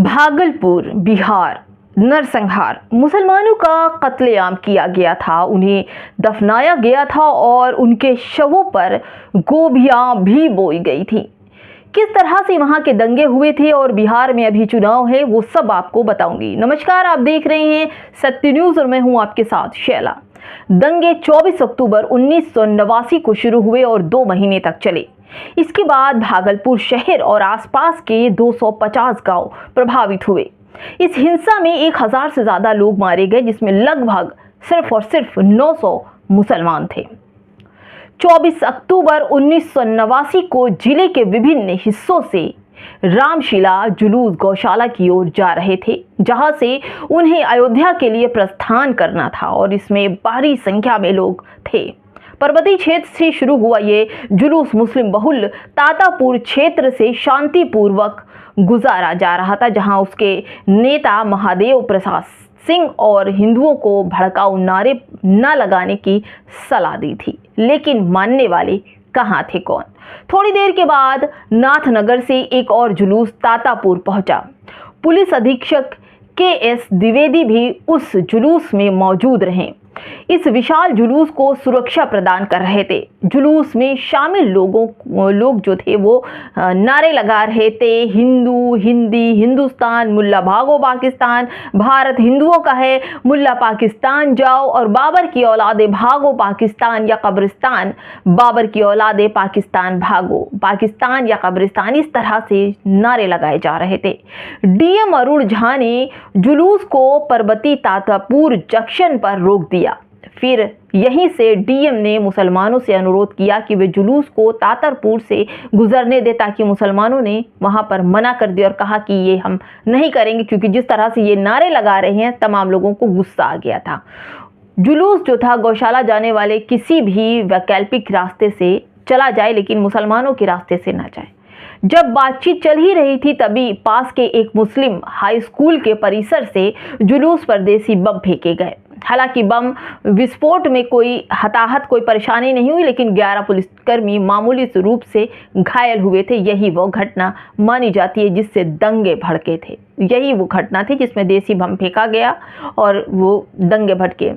भागलपुर, बिहार, नरसंहार। मुसलमानों का कत्लेआम किया गया था, उन्हें दफनाया गया था और उनके शवों पर गोभियां भी बोई गई थी। किस तरह से वहां के दंगे हुए थे और बिहार में अभी चुनाव है, वो सब आपको बताऊंगी। नमस्कार, आप देख रहे हैं सत्य न्यूज और मैं हूं आपके साथ शैला। दंगे 24 अक्टूबर 1989 को शुरू हुए और 2 महीने तक चले। इसके बाद भागलपुर शहर और आसपास के 250 गांव प्रभावित हुए। इस हिंसा में 1000 से ज्यादा लोग मारे गए, जिसमें लगभग सिर्फ और सिर्फ 900 मुसलमान थे। 24 अक्टूबर 1989 को जिले के विभिन्न हिस्सों से रामशिला जुलूस गौशाला की ओर जा रहे थे, जहां से उन्हें अयोध्या के लिए प्रस्थान करना था और इसमें भारी संख्या में लोग थे। पर्वतीय क्षेत्र से शुरू हुआ ये जुलूस मुस्लिम बहुल तातापुर क्षेत्र से शांतिपूर्वक गुजारा जा रहा था, जहां उसके नेता महादेव प्रसाद सिंह और हिंदुओं को भड़काऊ नारे न लगाने की सलाह दी थी, लेकिन मानने वाले कहां थे कौन। थोड़ी देर के बाद नाथनगर से एक और जुलूस तातापुर पहुंचा। पुलिस अधीक्षक KS द्विवेदी भी उस जुलूस में मौजूद रहे। इस विशाल जुलूस को सुरक्षा प्रदान कर रहे थे। जुलूस में शामिल लोग जो थे वो नारे लगा रहे थे, हिंदू हिंदी हिंदुस्तान, मुल्ला भागो पाकिस्तान, भारत हिंदुओं का है, मुल्ला पाकिस्तान जाओ, और बाबर की औलादे भागो पाकिस्तान या कब्रिस्तान, बाबर की औलादे पाकिस्तान भागो, पाकिस्तान या कब्रिस्तान। इस तरह से नारे लगाए जा रहे थे। DM अरुण झा ने जुलूस को पर्वती तातापुर जंक्शन पर रोक दिया। फिर यहीं से DM ने मुसलमानों से अनुरोध किया कि वे जुलूस को तातापुर से गुजरने दे, ताकि मुसलमानों ने वहां पर मना कर दिया और कहा कि ये हम नहीं करेंगे, क्योंकि जिस तरह से ये नारे लगा रहे हैं तमाम लोगों को गुस्सा आ गया था। जुलूस जो था गौशाला जाने वाले किसी भी वैकल्पिक रास्ते से चला जाए, लेकिन मुसलमानों के रास्ते से ना जाए। जब बातचीत चल ही रही थी, तभी पास के एक मुस्लिम हाई स्कूल के परिसर से जुलूस पर देसी बम फेंके गए। हालांकि बम विस्फोट में कोई हताहत, कोई परेशानी नहीं हुई, लेकिन 11 पुलिसकर्मी मामूली रूप से घायल हुए थे। यही वो घटना मानी जाती है जिससे दंगे भड़के थे। यही वो घटना थी जिसमें देसी बम फेंका गया और वो दंगे भड़के।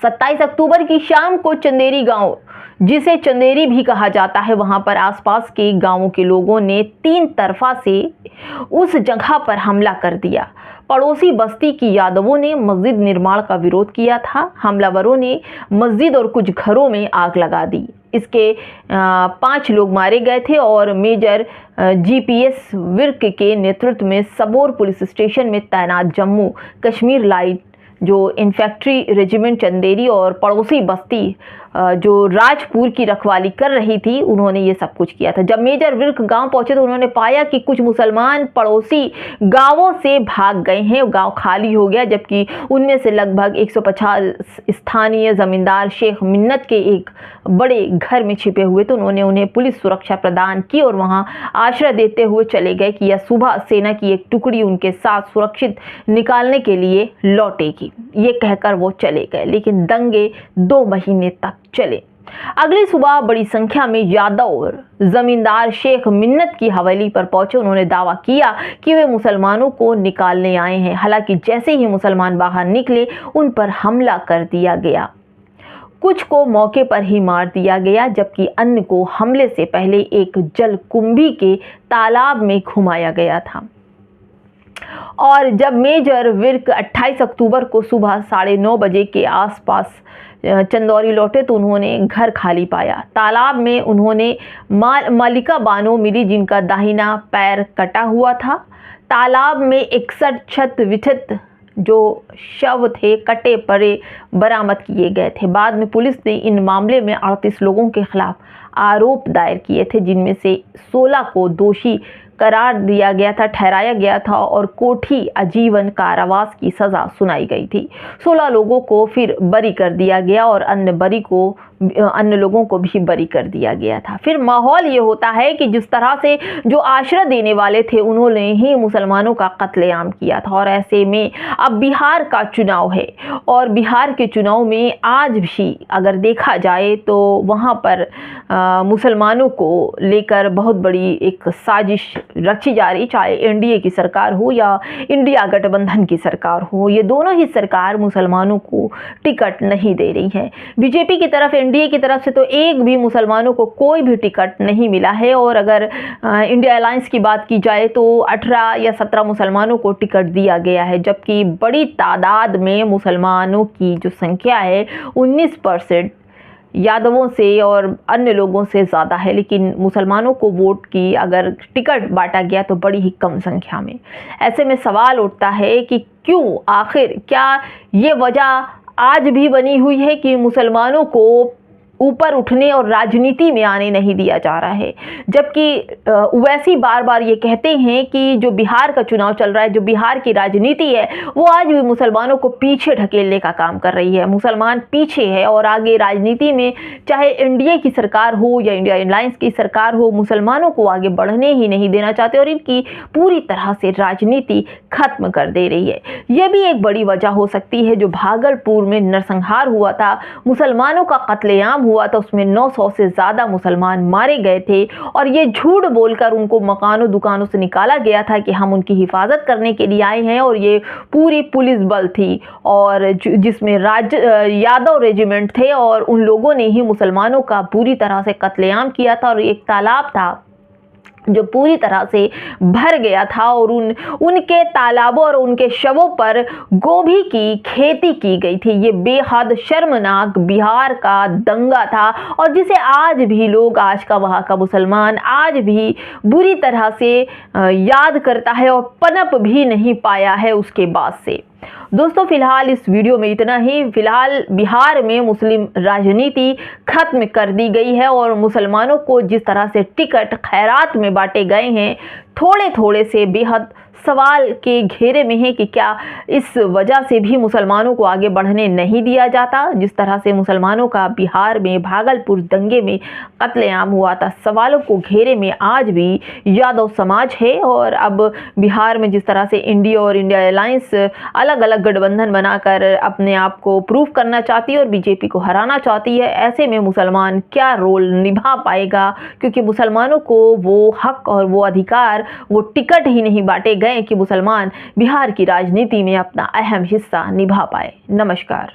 27 अक्टूबर की शाम को चंदेरी गांव, जिसे चंदेरी भी कहा जाता है, वहां पर आसपास के गांवों के लोगों ने 3 तरफा से उस जगह पर हमला कर दिया। पड़ोसी बस्ती की यादवों ने मस्जिद निर्माण का विरोध किया था। हमलावरों ने मस्जिद और कुछ घरों में आग लगा दी। इसके 5 लोग मारे गए थे और मेजर GPS विर्क के नेतृत्व में सबोर पुलिस स्टेशन में तैनात जम्मू कश्मीर लाइट जो इन्फेंट्री रेजिमेंट चंदेरी और पड़ोसी बस्ती जो राजपुर की रखवाली कर रही थी, उन्होंने ये सब कुछ किया था। जब मेजर विर्क गांव पहुंचे तो उन्होंने पाया कि कुछ मुसलमान पड़ोसी गांवों से भाग गए हैं। गांव खाली हो गया, जबकि उनमें से लगभग 150 स्थानीय जमींदार शेख मिन्नत के एक बड़े घर में छिपे हुए थे। उन्होंने उन्हें पुलिस सुरक्षा प्रदान की और वहां आश्रय देते हुए चले गए कि यह सुबह सेना की एक टुकड़ी उनके साथ सुरक्षित निकालने के लिए लौटेगी। ये कहकर वो चले गए, लेकिन दंगे 2 महीने तक चले। अगली सुबह बड़ी संख्या में यादव और जमींदार शेख मिन्नत की हवेली पर पहुंचे। उन्होंने दावा किया कि वे मुसलमानों को निकालने आए हैं। हालांकि जैसे ही मुसलमान बाहर निकले, उन पर हमला कर दिया गया। कुछ को मौके पर ही मार दिया गया, जबकि अन्य को हमले से पहले एक जलकुंभी के तालाब में घुमाया गया था। और जब मेजर विर्क 28 अक्टूबर को सुबह 9:30 बजे के आसपास चंदौरी लौटे तो उन्होंने घर खाली पाया। तालाब में उन्होंने मालिका बानो मिली, जिनका दाहिना पैर कटा हुआ था। तालाब में 61 छत विछत जो शव थे कटे पड़े बरामद किए गए थे। बाद में पुलिस ने इन मामले में 38 लोगों के खिलाफ आरोप दायर किए थे, जिनमें से 16 को दोषी करार दिया गया था, ठहराया गया था और कोठी आजीवन कारावास की सजा सुनाई गई थी। 16 लोगों को फिर बरी कर दिया गया और अन्य बरी को अन्य लोगों को भी बरी कर दिया गया था। फिर माहौल ये होता है कि जिस तरह से जो आश्रय देने वाले थे उन्होंने ही मुसलमानों का कत्लेआम किया था। और ऐसे में अब बिहार का चुनाव है और बिहार के चुनाव में आज भी अगर देखा जाए तो वहाँ पर मुसलमानों को लेकर बहुत बड़ी एक साजिश रची जा रही, चाहे एनडीए की सरकार हो या इंडिया गठबंधन की सरकार हो। ये दोनों ही सरकार मुसलमानों को टिकट नहीं दे रही है। बीजेपी की तरफ, एनडीए की तरफ से तो एक भी मुसलमानों को कोई भी टिकट नहीं मिला है। और अगर इंडिया अलायंस की बात की जाए तो 18 या 17 मुसलमानों को टिकट दिया गया है, जबकि बड़ी तादाद में मुसलमानों की जो संख्या है 19% यादवों से और अन्य लोगों से ज़्यादा है, लेकिन मुसलमानों को वोट की अगर टिकट बांटा गया तो बड़ी ही कम संख्या में। ऐसे में सवाल उठता है कि क्यों, आखिर क्या ये वजह आज भी बनी हुई है कि मुसलमानों को ऊपर उठने और राजनीति में आने नहीं दिया जा रहा है। जबकि ओवैसी बार बार ये कहते हैं कि जो बिहार का चुनाव चल रहा है, जो बिहार की राजनीति है, वो आज भी मुसलमानों को पीछे ढकेलने का काम कर रही है। मुसलमान पीछे है और आगे राजनीति में चाहे एनडीए की सरकार हो या इंडिया अलायंस की सरकार हो, मुसलमानों को आगे बढ़ने ही नहीं देना चाहते और इनकी पूरी तरह से राजनीति खत्म कर दे रही है। यह भी एक बड़ी वजह हो सकती है। जो भागलपुर में नरसंहार हुआ था, मुसलमानों का कत्लेआम हुआ था, उसमें 900 से ज्यादा मुसलमान मारे गए थे और ये झूठ बोलकर उनको मकानों दुकानों से निकाला गया था कि हम उनकी हिफाजत करने के लिए आए हैं। और ये पूरी पुलिस बल थी और जिसमें यादव रेजिमेंट थे और उन लोगों ने ही मुसलमानों का पूरी तरह से कत्लेआम किया था। और एक तालाब था जो पूरी तरह से भर गया था और उनके तालाबों और उनके शवों पर गोभी की खेती की गई थी। ये बेहद शर्मनाक बिहार का दंगा था और जिसे आज भी लोग, आज का वहाँ का मुसलमान आज भी बुरी तरह से याद करता है और पनप भी नहीं पाया है उसके बाद से। दोस्तों, फिलहाल इस वीडियो में इतना ही। फिलहाल बिहार में मुस्लिम राजनीति खत्म कर दी गई है और मुसलमानों को जिस तरह से टिकट खैरात में बांटे गए हैं, थोड़े थोड़े से बेहद सवाल के घेरे में है कि क्या इस वजह से भी मुसलमानों को आगे बढ़ने नहीं दिया जाता। जिस तरह से मुसलमानों का बिहार में भागलपुर दंगे में कत्लेआम हुआ था, सवालों को घेरे में आज भी यादव समाज है। और अब बिहार में जिस तरह से इंडिया और इंडिया अलायंस अलग अलग गठबंधन बनाकर अपने आप को प्रूव करना चाहती है और बीजेपी को हराना चाहती है, ऐसे में मुसलमान क्या रोल निभा पाएगा, क्योंकि मुसलमानों को वो हक और वो अधिकार, वो टिकट ही नहीं बांटे गए कि मुसलमान बिहार की राजनीति में अपना अहम हिस्सा निभा पाए। नमस्कार।